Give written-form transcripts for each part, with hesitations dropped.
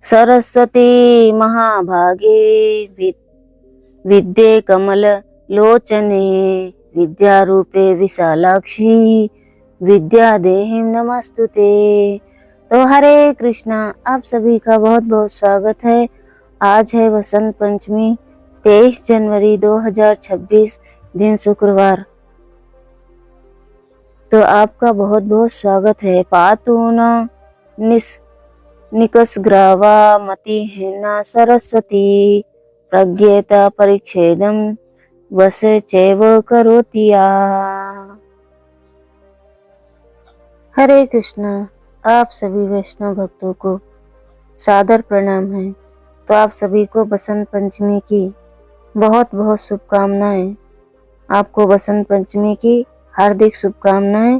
सरस्वती महाभागे विद्ये कमल लोचने विद्यारूपे विशालाक्षी विद्या देहिं नमस्तुते। तो हरे कृष्णा, आप सभी का बहुत बहुत स्वागत है। आज है वसंत पंचमी, 23 जनवरी 2026, दिन शुक्रवार। तो आपका बहुत बहुत स्वागत है। पातूना निकसग्रावा मतिहीना सरस्वती प्रज्ञेता परिच्छेदम वसे चैव करोतिया। हरे कृष्णा, आप सभी वैष्णव भक्तों को सादर प्रणाम है। तो आप सभी को बसंत पंचमी की बहुत बहुत शुभकामनाएं। आपको बसंत पंचमी की हार्दिक शुभकामनाएं।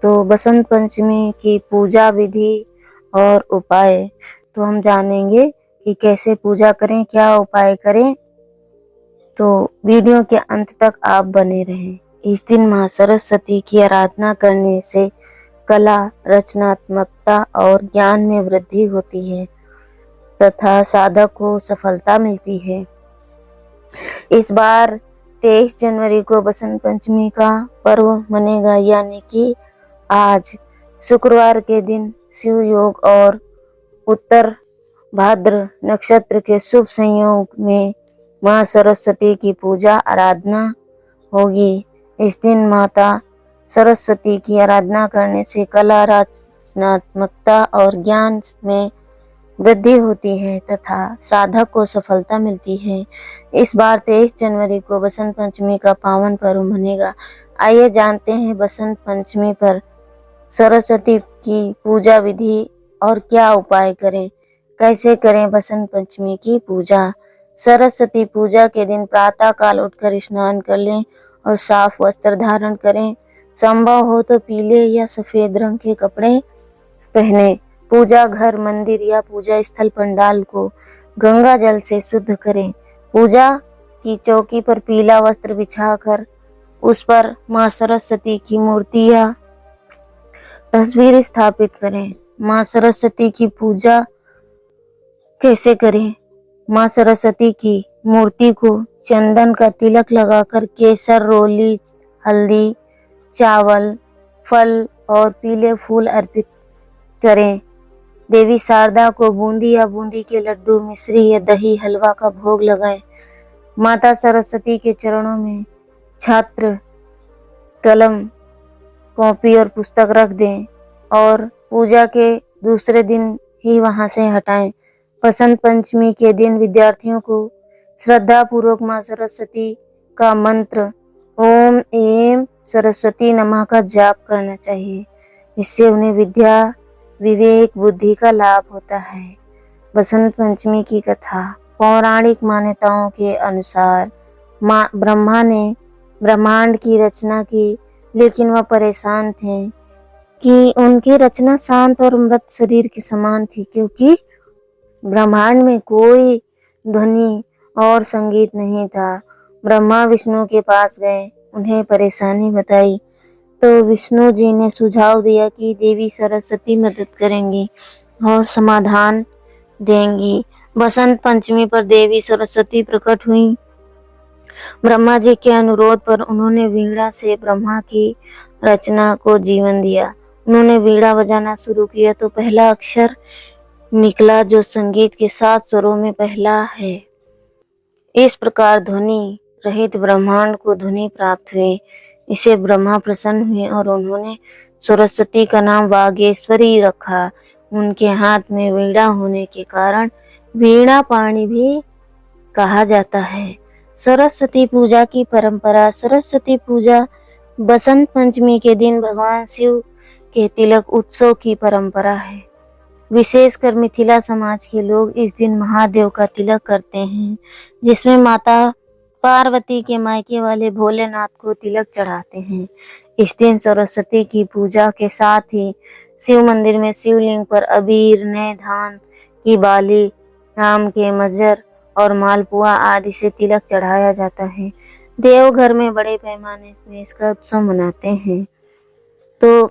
तो बसंत पंचमी की पूजा विधि और उपाय तो हम जानेंगे कि कैसे पूजा करें, क्या उपाय करें। तो वीडियो के अंत तक आप बने रहें। इस दिन मां सरस्वती की आराधना करने से कला, रचनात्मकता और ज्ञान में वृद्धि होती है तथा साधक को सफलता मिलती है। इस बार 23 जनवरी को बसंत पंचमी का पर्व मनेगा, यानी कि आज शुक्रवार के दिन शिव योग और उत्तर भाद्र नक्षत्र के शुभ संयोग में मां सरस्वती की पूजा आराधना होगी। इस दिन माता सरस्वती की आराधना करने से कला, रचनात्मकता और ज्ञान में वृद्धि होती है तथा साधक को सफलता मिलती है। इस बार 23 जनवरी को बसंत पंचमी का पावन पर्व मनेगा। आइए जानते हैं बसंत पंचमी पर सरस्वती की पूजा विधि और क्या उपाय करें, कैसे करें बसंत पंचमी की पूजा। सरस्वती पूजा के दिन प्रातः काल उठकर स्नान कर लें और साफ वस्त्र धारण करें। संभव हो तो पीले या सफेद रंग के कपड़े पहने। पूजा घर, मंदिर या पूजा स्थल पंडाल को गंगा जल से शुद्ध करें। पूजा की चौकी पर पीला वस्त्र बिछाकर उस पर मां सरस्वती की मूर्ति या तस्वीर स्थापित करें। मां सरस्वती की पूजा कैसे करें? मां सरस्वती की मूर्ति को चंदन का तिलक लगाकर केसर, रोली, हल्दी, चावल, फल और पीले फूल अर्पित करें। देवी शारदा को बूंदी या बूंदी के लड्डू, मिश्री या दही हलवा का भोग लगाएं। माता सरस्वती के चरणों में छात्र, कलम, कॉपी और पुस्तक रख दें और पूजा के दूसरे दिन ही वहां से हटाएं। बसंत पंचमी के दिन विद्यार्थियों को श्रद्धा पूर्वक मां सरस्वती का मंत्र ओम ऐं सरस्वती नमः का जाप करना चाहिए। इससे उन्हें विद्या, विवेक, बुद्धि का लाभ होता है। बसंत पंचमी की कथा। पौराणिक मान्यताओं के अनुसार मां ब्रह्मा ने ब्रह्मांड की रचना की, लेकिन वह परेशान थे कि उनकी रचना शांत और मृत शरीर के समान थी, क्योंकि ब्रह्मांड में कोई ध्वनि और संगीत नहीं था। ब्रह्मा विष्णु के पास गए, उन्हें परेशानी बताई तो विष्णु जी ने सुझाव दिया कि देवी सरस्वती मदद करेंगी और समाधान देंगी। बसंत पंचमी पर देवी सरस्वती प्रकट हुई। ब्रह्मा जी के अनुरोध पर उन्होंने वीणा से ब्रह्मा की रचना को जीवन दिया। उन्होंने वीणा बजाना शुरू किया तो पहला अक्षर निकला जो संगीत के 7 स्वरों में पहला है। इस प्रकार ध्वनि रहित ब्रह्मांड को ध्वनि प्राप्त हुई। इसे ब्रह्मा प्रसन्न हुए और उन्होंने सरस्वती का नाम वागेश्वरी रखा। उनके हाथ में वीणा होने के कारण वीणा पाणी भी कहा जाता है। सरस्वती पूजा की परंपरा। सरस्वती पूजा बसंत पंचमी के दिन भगवान शिव के तिलक उत्सव की परंपरा है। विशेषकर मिथिला समाज के लोग इस दिन महादेव का तिलक करते हैं, जिसमें माता पार्वती के मायके वाले भोलेनाथ को तिलक चढ़ाते हैं। इस दिन सरस्वती की पूजा के साथ ही शिव मंदिर में शिवलिंग पर अबीर, नए धान की बाली, आम के मजर और मालपुआ आदि से तिलक चढ़ाया जाता है। देवघर में बड़े पैमाने में इसका उत्सव मनाते हैं। तो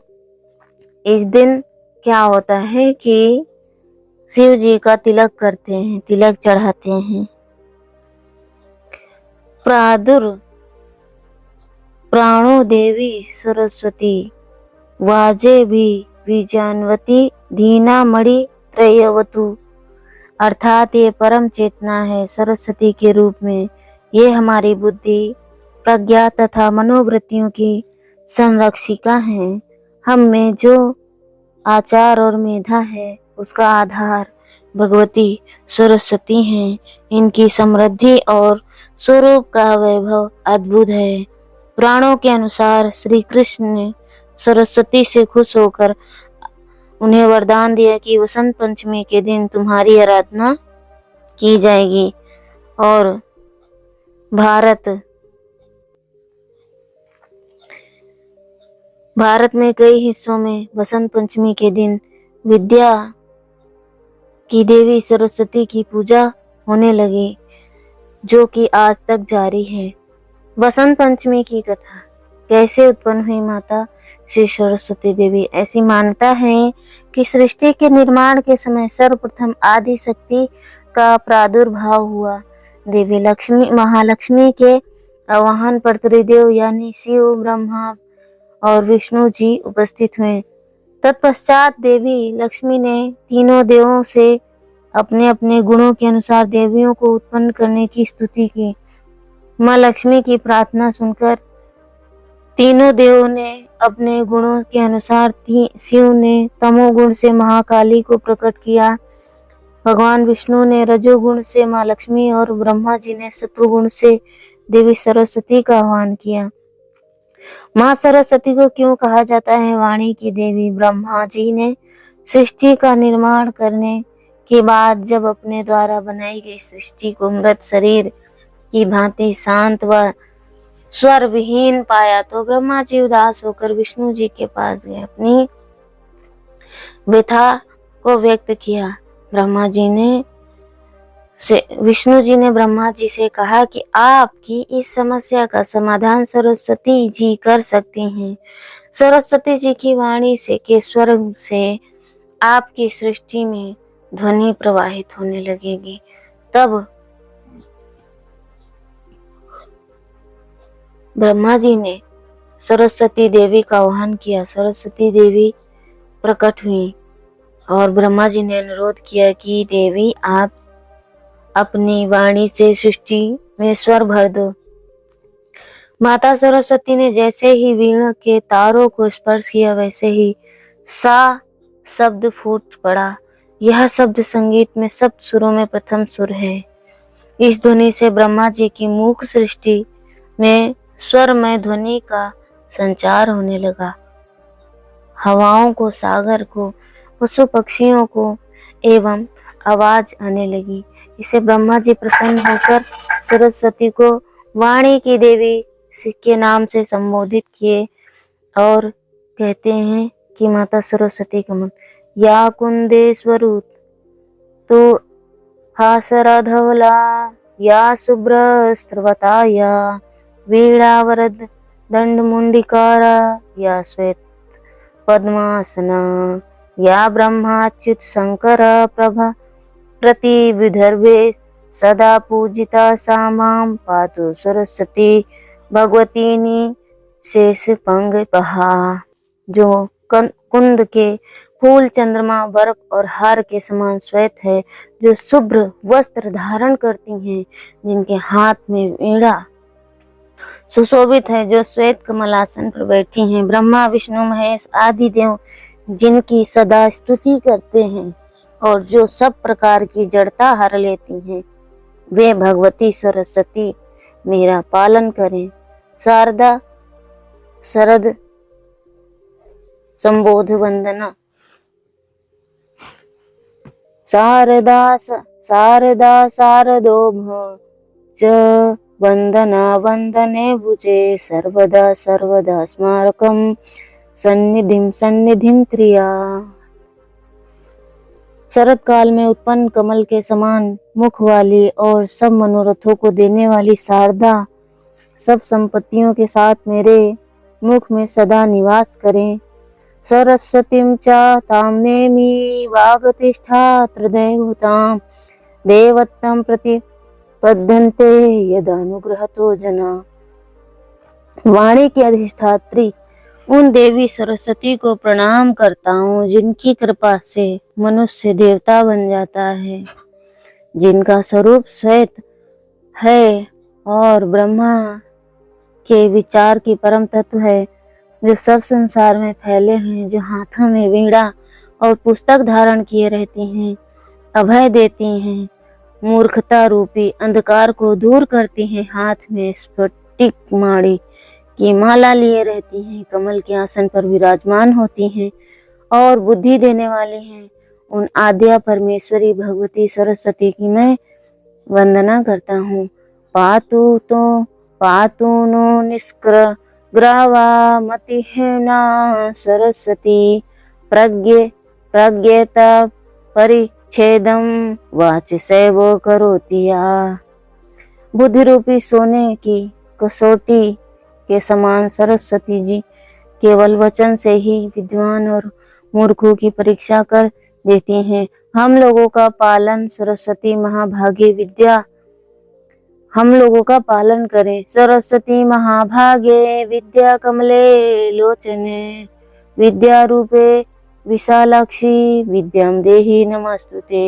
इस दिन क्या होता है कि शिव जी का तिलक करते हैं, तिलक चढ़ाते हैं। प्राणो देवी सरस्वती वाजे भी बीजान्वती धीना मणि त्रयवतु। अर्थात ये परम चेतना है सरस्वती के रूप में। ये हमारी बुद्धि, प्रज्ञा तथा मनोवृत्तियों की संरक्षिका है। हम में जो आचार और मेधा है उसका आधार भगवती सरस्वती हैं। इनकी समृद्धि और स्वरूप का वैभव अद्भुत है। पुराणों के अनुसार श्री कृष्ण ने सरस्वती से खुश होकर उन्हें वरदान दिया कि वसंत पंचमी के दिन तुम्हारी आराधना की जाएगी। और भारत में कई हिस्सों में वसंत पंचमी के दिन विद्या की देवी सरस्वती की पूजा होने लगी, जो कि आज तक जारी है। वसंत पंचमी की कथा कैसे उत्पन्न हुई माता श्री सरस्वती देवी। ऐसी मान्यता है कि सृष्टि के निर्माण के समय सर्वप्रथम आदि शक्ति का प्रादुर्भाव हुआ। देवी लक्ष्मी महालक्ष्मी के आवाहन पर त्रिदेव यानी शिव, ब्रह्मा और विष्णु जी उपस्थित हुए। तत्पश्चात देवी लक्ष्मी ने तीनों देवों से अपने अपने गुणों के अनुसार देवियों को उत्पन्न करने की स्तुति की। माँ लक्ष्मी की प्रार्थना सुनकर तीनों देवों ने अपने गुणों के अनुसार शिव ने तमोगुण से महाकाली को प्रकट किया, भगवान विष्णु ने रजोगुण से माँ लक्ष्मी और ब्रह्मा जी ने सत्वगुण से देवी सरस्वती का आह्वान किया। माँ सरस्वती को क्यों कहा जाता है वाणी की देवी? ब्रह्मा जी ने सृष्टि का निर्माण करने के बाद जब अपने द्वारा बनाई गई सृष्टि को मृत शरीर की भांति शांत व स्वर विहीन पाया तो ब्रह्मा जी उदास होकर विष्णु जी के पास गए, अपनी व्यथा को व्यक्त किया। विष्णु जी ने ब्रह्मा जी से कहा कि आपकी इस समस्या का समाधान सरस्वती जी कर सकती हैं। सरस्वती जी की वाणी से के स्वर से आपकी सृष्टि में ध्वनि प्रवाहित होने लगेगी। तब ब्रह्मा जी ने सरस्वती देवी का आह्वान किया। सरस्वती देवी प्रकट हुई और ब्रह्मा जी ने अनुरोध किया कि देवी आप अपनी वाणी से सृष्टि में स्वर भर दो। माता सरस्वती ने जैसे ही वीणा के तारों को स्पर्श किया वैसे ही सा शब्द फूट पड़ा। यह शब्द संगीत में सप्त सुरों में प्रथम सुर है। इस ध्वनि से ब्रह्मा जी की मूक सृष्टि में स्वरमय ध्वनि का संचार होने लगा। हवाओं को, सागर को, पशु पक्षियों को एवं आवाज आने लगी। इसे ब्रह्मा जी प्रसन्न होकर सरस्वती को वाणी की देवी के नाम से संबोधित किए और कहते हैं कि माता सरस्वती का मंत्र या कुंदेश्वरु तो हासरा धवला या शुभ्र स्त्रवता या वीणावरद दंड मुंडिकारा या श्वेत पद्मासना या ब्रह्माच्युत शंकर प्रभा प्रति विदर्भे सदा पूजिता सा मां पातु सरस्वती भगवतीनी शेष पंग पहा। जो कुंद के फूल, चंद्रमा, बर्फ और हार के समान श्वेत है, जो शुभ्र वस्त्र धारण करती हैं, जिनके हाथ में वीणा सुशोभित है, जो श्वेत कमलासन पर बैठी हैं, ब्रह्मा विष्णु महेश आदि देव जिनकी सदा स्तुति करते हैं और जो सब प्रकार की जड़ता हर लेती हैं, वे भगवती सरस्वती मेरा पालन करें। शारदा शरद संबोध वंदना। शारदा शारदोभ च वंदना वंदने भुजे सर्वदा सर्वदा स्मारकम सन्निधिम क्रिया। शरद काल में उत्पन्न कमल के समान मुख वाली और सब मनोरथों को देने वाली शारदा सब संपत्तियों के साथ मेरे मुख में सदा निवास करें। सरस्वतीं च तां नेमि वागतिष्ठात्र देवतां देवत्तं प्रतिपद्यन्ते यदानुग्रहतो जना। वाणी की अधिष्ठात्री उन देवी सरस्वती को प्रणाम करता हूँ जिनकी कृपा से मनुष्य देवता बन जाता है, जिनका स्वरूप श्वेत है और ब्रह्मा के विचार की परम तत्व है, जो सब संसार में फैले हैं, जो हाथों में वीणा और पुस्तक धारण किए रहती हैं, अभय देती हैं, मूर्खता रूपी अंधकार को दूर करती हैं, हाथ में स्फटिक माड़ी की माला लिए रहती हैं, कमल के आसन पर विराजमान होती हैं और बुद्धि देने वाली हैं। उन आद्या परमेश्वरी भगवती सरस्वती की मैं वंदना करता हूँ। पातु नो निष्ग्रहवा मतिहीना सरस्वती प्रज्ञेत परिच्छेदम वाचसैव करोति या। बुद्धि रूपी सोने की कसौटी के समान सरस्वती जी केवल वचन से ही विद्वान और मूर्खों की परीक्षा कर देती हैं। हम लोगों का पालन सरस्वती महाभागे विद्या हम लोगों का पालन करें। सरस्वती महाभागे विद्या कमले लोचने विद्या रूपे विशालाक्षी विद्याम देहि नमस्तुते।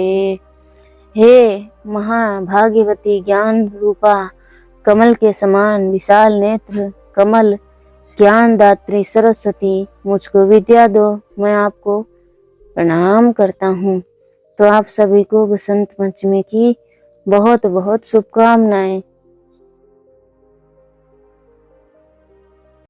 हे महाभाग्यवती ज्ञान रूपा कमल के समान विशाल नेत्र कमल ज्ञान दात्री सरस्वती, मुझको विद्या दो, मैं आपको प्रणाम करता हूँ। तो आप सभी को बसंत पंचमी की बहुत बहुत शुभकामनाएं।